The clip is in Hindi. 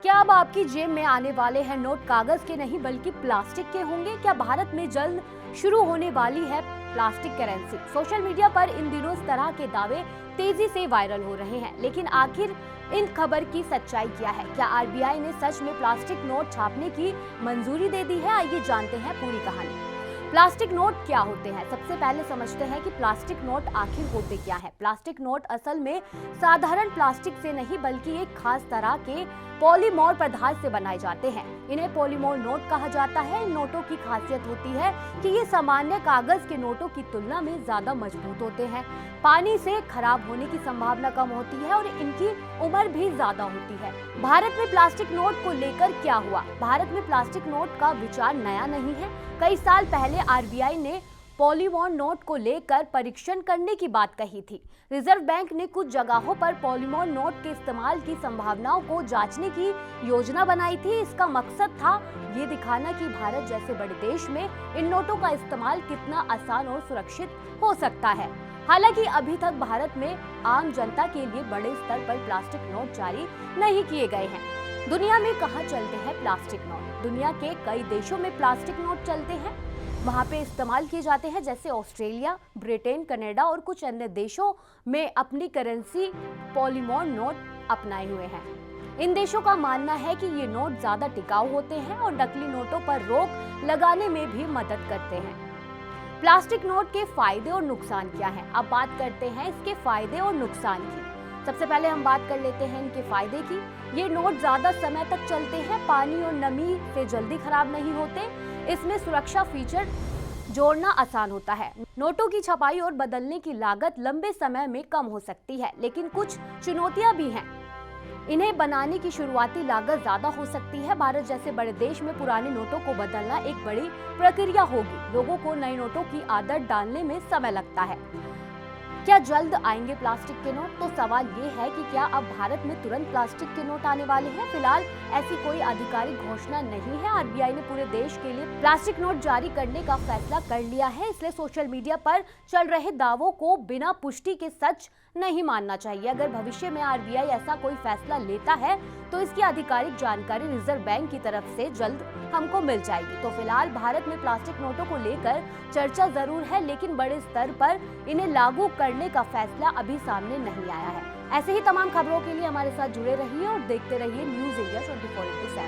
क्या अब आपकी जेब में आने वाले हैं नोट कागज के नहीं बल्कि प्लास्टिक के होंगे? क्या भारत में जल्द शुरू होने वाली है प्लास्टिक करेंसी? सोशल मीडिया पर इन दिनों इस तरह के दावे तेजी से वायरल हो रहे हैं, लेकिन आखिर इन खबर की सच्चाई क्या है? क्या आरबीआई ने सच में प्लास्टिक नोट छापने की मंजूरी दे दी है? आइए जानते हैं पूरी कहानी। प्लास्टिक नोट क्या होते हैं? सबसे पहले समझते हैं कि प्लास्टिक नोट आखिर होते क्या है। प्लास्टिक नोट असल में साधारण प्लास्टिक से नहीं बल्कि एक खास तरह के पॉलीमर पदार्थ से बनाए जाते हैं। इन्हें पॉलीमर नोट कहा जाता है। इन नोटों की खासियत होती है कि ये सामान्य कागज के नोटों की तुलना में ज्यादा मजबूत होते हैं, पानी से खराब होने की संभावना कम होती है और इनकी उम्र भी ज्यादा होती है। भारत में प्लास्टिक नोट को लेकर क्या हुआ? भारत में प्लास्टिक नोट का विचार नया नहीं है। कई साल पहले आरबीआई ने पॉलीमर नोट को लेकर परीक्षण करने की बात कही थी। रिजर्व बैंक ने कुछ जगहों पर पॉलीमर नोट के इस्तेमाल की संभावनाओं को जांचने की योजना बनाई थी। इसका मकसद था ये दिखाना कि भारत जैसे बड़े देश में इन नोटों का इस्तेमाल कितना आसान और सुरक्षित हो सकता है। हालांकि अभी तक भारत में आम जनता के लिए बड़े स्तर पर प्लास्टिक नोट जारी नहीं किए गए हैं। दुनिया में कहाँ चलते हैं प्लास्टिक नोट? दुनिया के कई देशों में प्लास्टिक नोट चलते हैं, वहां पे इस्तेमाल किए जाते हैं, जैसे ऑस्ट्रेलिया, ब्रिटेन, कनाडा और कुछ अन्य देशों में अपनी करेंसी पॉलीमर नोट अपनाए हुए हैं। इन देशों का मानना है कि ये नोट ज्यादा टिकाऊ होते हैं और नकली नोटों पर रोक लगाने में भी मदद करते हैं। प्लास्टिक नोट के फायदे और नुकसान क्या हैं? अब बात करते हैं इसके फायदे और नुकसान की। सबसे पहले हम बात कर लेते हैं इनके फायदे की। ये नोट ज्यादा समय तक चलते हैं, पानी और नमी से जल्दी खराब नहीं होते। इसमें सुरक्षा फीचर जोड़ना आसान होता है। नोटों की छपाई और बदलने की लागत लंबे समय में कम हो सकती है, लेकिन कुछ चुनौतियां भी हैं। इन्हें बनाने की शुरुआती लागत ज्यादा हो सकती है। भारत जैसे बड़े देश में पुराने नोटों को बदलना एक बड़ी प्रक्रिया होगी। लोगों को नए नोटों की आदत डालने में समय लगता है। क्या जल्द आएंगे प्लास्टिक के नोट? तो सवाल ये है कि क्या अब भारत में तुरंत प्लास्टिक के नोट आने वाले हैं? फिलहाल ऐसी कोई आधिकारिक घोषणा नहीं है। आरबीआई ने पूरे देश के लिए प्लास्टिक नोट जारी करने का फैसला कर लिया है, इसलिए सोशल मीडिया पर चल रहे दावों को बिना पुष्टि के सच नहीं मानना चाहिए। अगर भविष्य में आरबीआई ऐसा कोई फैसला लेता है तो इसकी आधिकारिक जानकारी रिजर्व बैंक की तरफ से जल्द हमको मिल जाएगी। तो फिलहाल भारत में प्लास्टिक नोटों को लेकर चर्चा जरूर है, लेकिन बड़े स्तर पर इन्हें लागू करने का फैसला अभी सामने नहीं आया है। ऐसे ही तमाम खबरों के लिए हमारे साथ जुड़े रहिए और देखते रहिए न्यूज़ इंडिया 24/7।